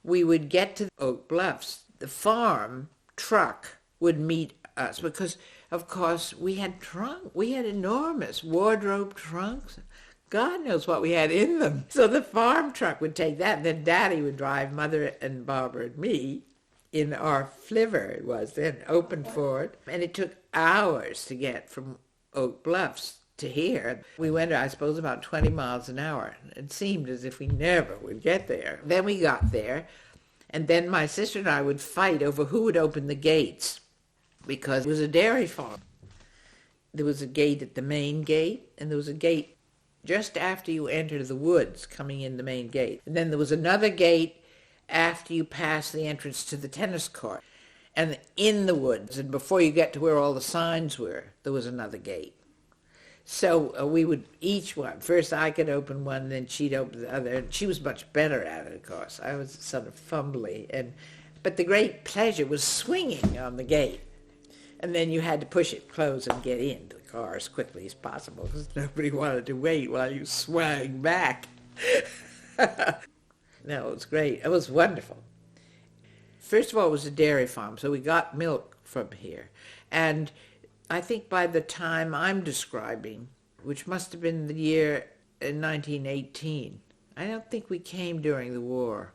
we would get to Oak Bluffs. The farm truck would meet us because, of course, we had enormous wardrobe trunks. God knows what we had in them. So the farm truck would take that, and then Daddy would drive Mother and Barbara and me in our flivver, it was then, open Ford. And it took hours to get from Oak Bluffs to here. We went, I suppose, about 20 miles an hour. It seemed as if we never would get there. Then we got there, and then my sister and I would fight over who would open the gates, because it was a dairy farm. There was a gate at the main gate, and there was a gate just after you enter the woods coming in the main gate. And then there was another gate after you pass the entrance to the tennis court. And in the woods, and before you get to where all the signs were, there was another gate. So we would each one. First I could open one, then she'd open the other. And she was much better at it, of course. I was sort of fumbly. But the great pleasure was swinging on the gate. And then you had to push it close and get into the car as quickly as possible because nobody wanted to wait while you swung back. No, it was great. It was wonderful. First of all, it was a dairy farm, so we got milk from here. And I think by the time I'm describing, which must have been the year in 1918, I don't think we came during the war.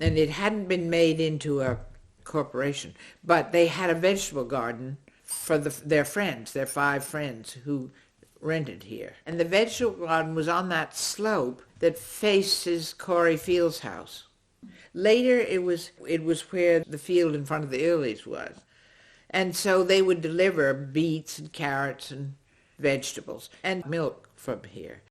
And it hadn't been made into a corporation, but they had a vegetable garden for their friends, their 5 friends who rented here. And the vegetable garden was on that slope that faces Corey Field's house. Later, it was where the field in front of the Earleys was. And so they would deliver beets and carrots and vegetables and milk from here.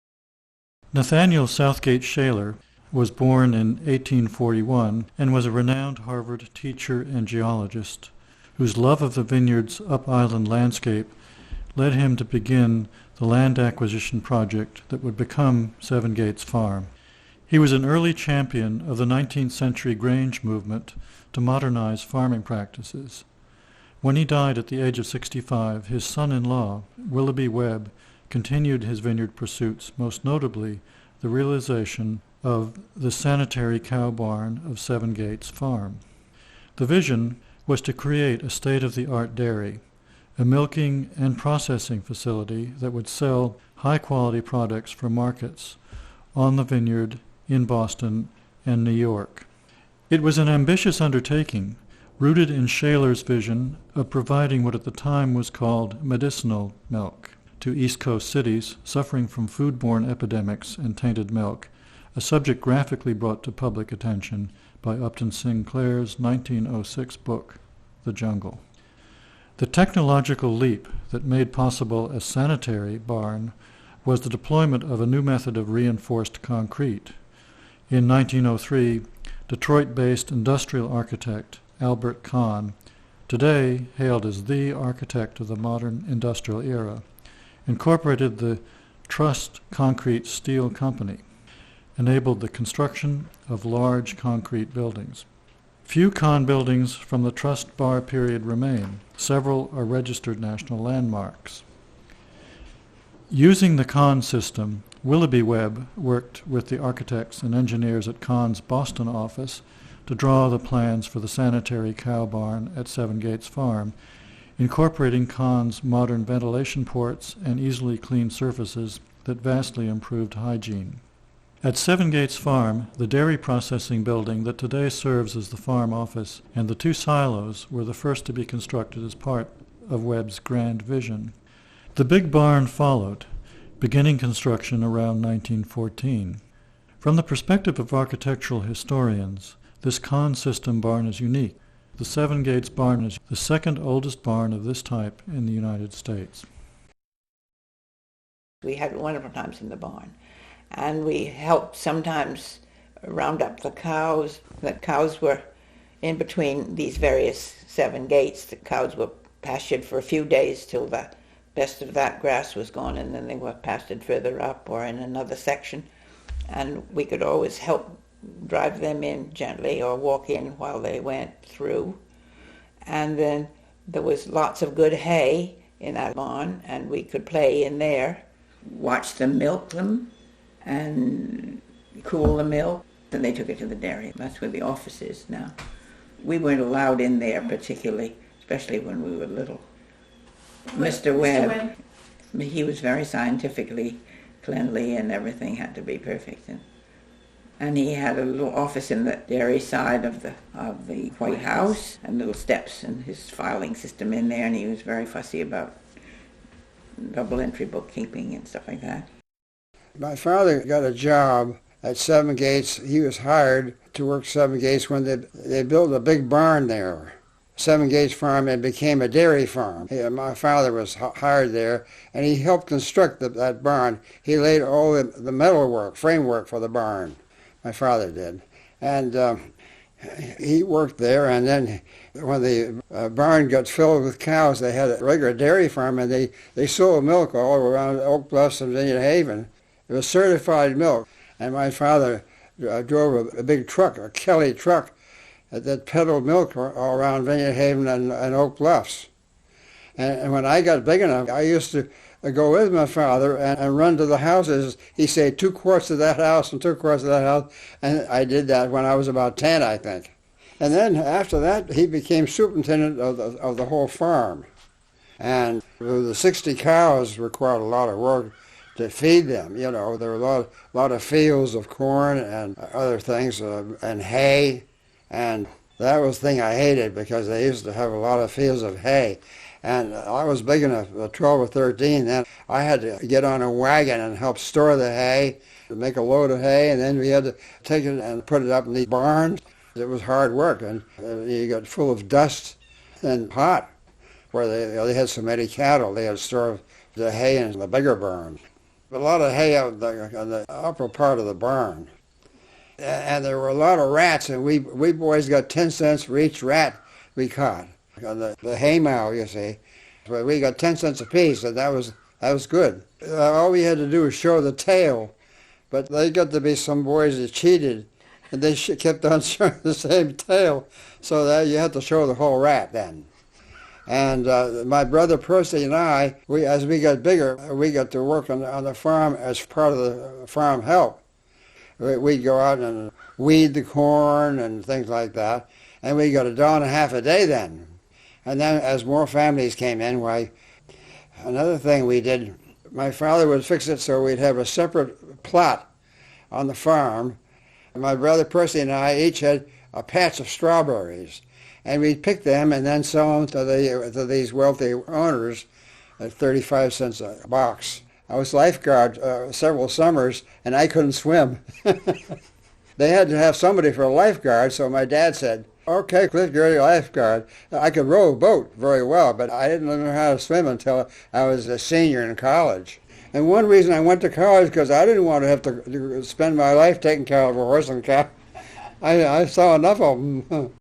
Nathaniel Southgate Shaler was born in 1841 and was a renowned Harvard teacher and geologist whose love of the vineyard's up-island landscape led him to begin the land acquisition project that would become Seven Gates Farm. He was an early champion of the 19th century Grange movement to modernize farming practices. When he died at the age of 65, his son-in-law, Willoughby Webb, continued his vineyard pursuits, most notably the realization of the sanitary cow barn of Seven Gates Farm. The vision was to create a state-of-the-art dairy, a milking and processing facility that would sell high-quality products for markets on the vineyard in Boston and New York. It was an ambitious undertaking, rooted in Shaler's vision of providing what at the time was called medicinal milk to East Coast cities suffering from foodborne epidemics and tainted milk, a subject graphically brought to public attention by Upton Sinclair's 1906 book, The Jungle. The technological leap that made possible a sanitary barn was the deployment of a new method of reinforced concrete. In 1903, Detroit-based industrial architect Albert Kahn, today hailed as the architect of the modern industrial era, incorporated the Truss Concrete Steel Company, enabled the construction of large concrete buildings. Few Kahn buildings from the Truss bar period remain. Several are registered national landmarks. Using the Kahn system, Willoughby Webb worked with the architects and engineers at Kahn's Boston office to draw the plans for the sanitary cow barn at Seven Gates Farm, incorporating Kahn's modern ventilation ports and easily cleaned surfaces that vastly improved hygiene. At Seven Gates Farm, the dairy processing building that today serves as the farm office and the 2 silos were the first to be constructed as part of Webb's grand vision. The big barn followed, beginning construction around 1914. From the perspective of architectural historians, this Kahn system barn is unique. The Seven Gates barn is the second oldest barn of this type in the United States. We had wonderful times in the barn, and we helped sometimes round up the cows. The cows were in between these various 7 gates. The cows were pastured for a few days till the best of that grass was gone, and then they were pastured further up or in another section. And we could always help drive them in gently or walk in while they went through. And then there was lots of good hay in that barn, and we could play in there, watch them milk them, and cool the milk. Then they took it to the dairy. That's where the office is now. We weren't allowed in there particularly, especially when we were little. Mr. Webb, he was very scientifically cleanly and everything had to be perfect. And he had a little office in the dairy side of the White House and little steps and his filing system in there, and he was very fussy about double entry bookkeeping and stuff like that. My father got a job at Seven Gates. He was hired to work Seven Gates when they built a big barn there. Seven Gates Farm, and became a dairy farm. My father was hired there, and he helped construct that barn. He laid all the metal framework for the barn. My father did. And he worked there, and then when the barn got filled with cows, they had a regular dairy farm, and they sold milk all around Oak Bluffs and Vineyard Haven. It was certified milk, and my father drove a big truck, a Kelly truck, that peddled milk all around Vineyard Haven and Oak Bluffs. And when I got big enough, I used to go with my father and run to the houses. He'd say 2 quarts of that house and 2 quarts of that house, and I did that when I was about 10, I think. And then after that, he became superintendent of the whole farm. And the 60 cows required a lot of work to feed them. You know, there were a lot of fields of corn and other things, and hay. And that was the thing I hated, because they used to have a lot of fields of hay. And I was big enough, 12 or 13, then I had to get on a wagon and help store the hay, make a load of hay, and then we had to take it and put it up in the barns. It was hard work, and you got full of dust and hot, where they had so many cattle. They had to store the hay in the bigger barn. A lot of hay out on the upper part of the barn. And there were a lot of rats, and we boys got 10 cents for each rat we caught on the hay mow, you see. But we got 10 cents apiece, and that was good. All we had to do was show the tail, but they got to be some boys that cheated, and they kept on showing the same tail, so that you had to show the whole rat then. And my brother Percy and I, as we got bigger, we got to work on the farm as part of the farm help. We'd go out and weed the corn and things like that, and we got $1.50 a day then. And then as more families came in, another thing we did, my father would fix it so we'd have a separate plot on the farm. My brother Percy and I each had a patch of strawberries, and we'd pick them and then sell them to these wealthy owners at 35 cents a box. I was lifeguard several summers, and I couldn't swim. They had to have somebody for a lifeguard, so my dad said, "Okay, Cliff, you're a lifeguard." I could row a boat very well, but I didn't learn how to swim until I was a senior in college. And one reason I went to college because I didn't want to have to spend my life taking care of a horse and cow. I saw enough of them.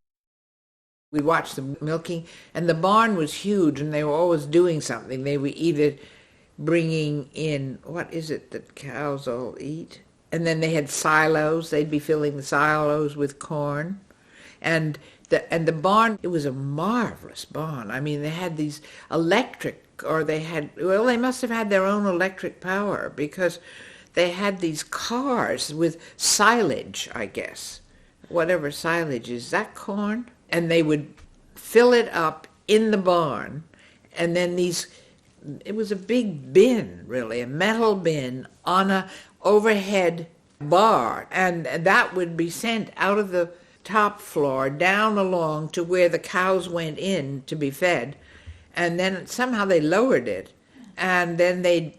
We watched the milking, and the barn was huge, and they were always doing something. They were either bringing in, what is it that cows all eat? And then they had silos. They'd be filling the silos with corn. And the barn, it was a marvelous barn. I mean, they had these electric, they must have had their own electric power, because they had these cars with silage, I guess. Whatever silage is, that corn? And they would fill it up in the barn, and then it was a big bin, really, a metal bin on a overhead bar, and that would be sent out of the top floor down along to where the cows went in to be fed, and then somehow they lowered it, and then they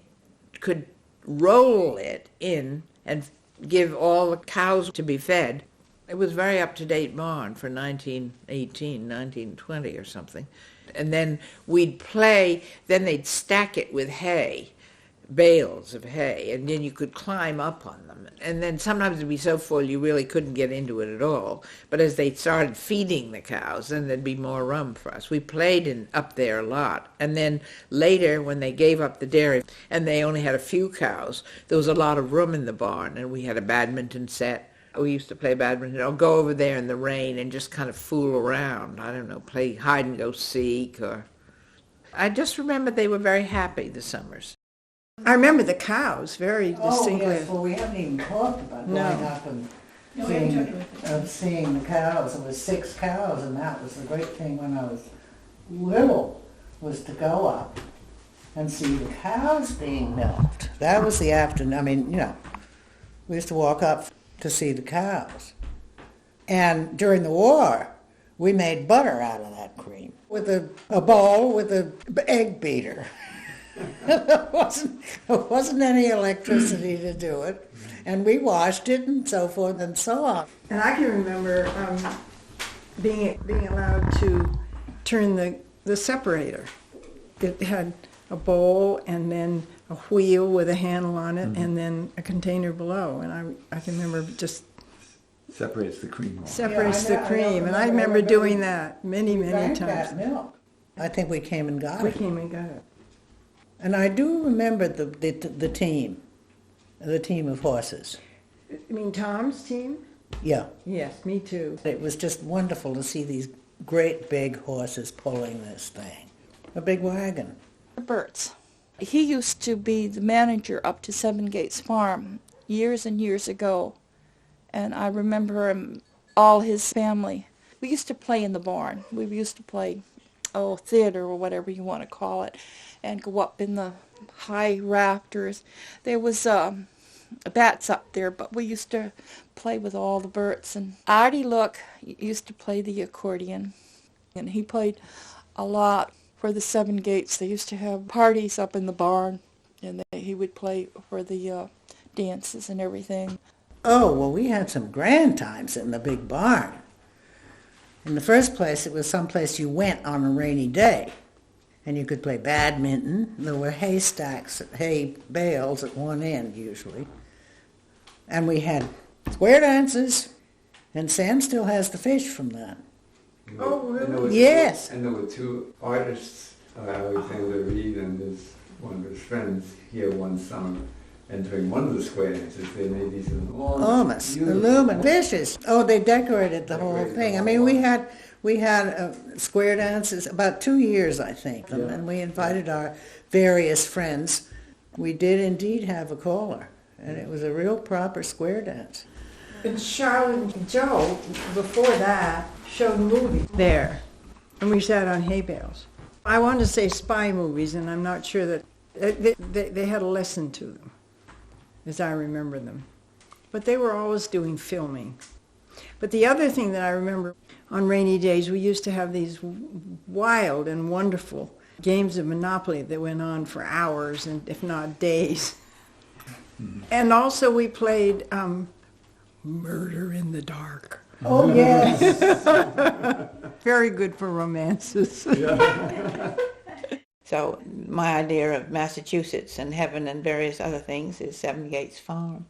could roll it in and give all the cows to be fed. It was a very up-to-date barn for 1918, 1920 or something. And then we'd play, then they'd stack it with hay, bales of hay, and then you could climb up on them. And then sometimes it'd be so full you really couldn't get into it at all. But as they started feeding the cows, then there'd be more room for us. We played up there a lot. And then later, when they gave up the dairy and they only had a few cows, there was a lot of room in the barn, and we had a badminton set. We used to play badminton, or go over there in the rain and just kind of fool around. I don't know, play hide and go seek, or... I just remember they were very happy the summers. I remember the cows very distinctly. Oh, yes, well, we haven't even talked about going up and seeing the cows. There was 6 cows, and that was the great thing when I was little, was to go up and see the cows being milked. That was the afternoon. I mean, we used to walk up to see the cows. And during the war, we made butter out of that cream with a bowl with an egg beater. There wasn't any electricity to do it. And we washed it and so forth and so on. And I can remember being allowed to turn the separator. It had a bowl and then a wheel with a handle on it, and then a container below. And I can remember just Separates the cream. separates the cream. And I remember doing that many Drank times. that milk. I think we came and got We it. came and got it. And I do remember the team of horses. You mean Tom's team? Yeah, Yes, me too. it was just wonderful to see these great big horses pulling this thing. A big wagon. Bert's. He used to be the manager up to Seven Gates Farm years and years ago. And I remember him, all his family. We used to play in the barn. We used to play, theater or whatever you want to call it, and go up in the high rafters. There was bats up there, but we used to play with all the Berts. And Artie Look used to play the accordion, and he played a lot for the Seven Gates. They used to have parties up in the barn, and he would play for the dances and everything. Oh, well, we had some grand times in the big barn. In the first place, it was someplace you went on a rainy day, and you could play badminton. There were hay bales at one end, usually. And we had square dances, and Sam still has the fish from that. Oh, really? Yes. And there were 2 artists, Alexander Reed and one of his friends, here one summer. And during one of the square dances, they made these Enormous, illuminated fishes. Oh, they decorated the whole thing. I mean, we had square dances about 2 years, I think, and we invited our various friends. We did indeed have a caller, and it was a real proper square dance. And Charlotte and Joe, before that, showed movies there. And we sat on hay bales. I want to say spy movies, and I'm not sure that they had a lesson to them, as I remember them. But they were always doing filming. But the other thing that I remember, on rainy days, we used to have these wild and wonderful games of Monopoly that went on for hours, and if not days. And also we played Murder in the Dark. Oh, yes. Very good for romances. So my idea of Massachusetts and heaven and various other things is Seven Gates Farm.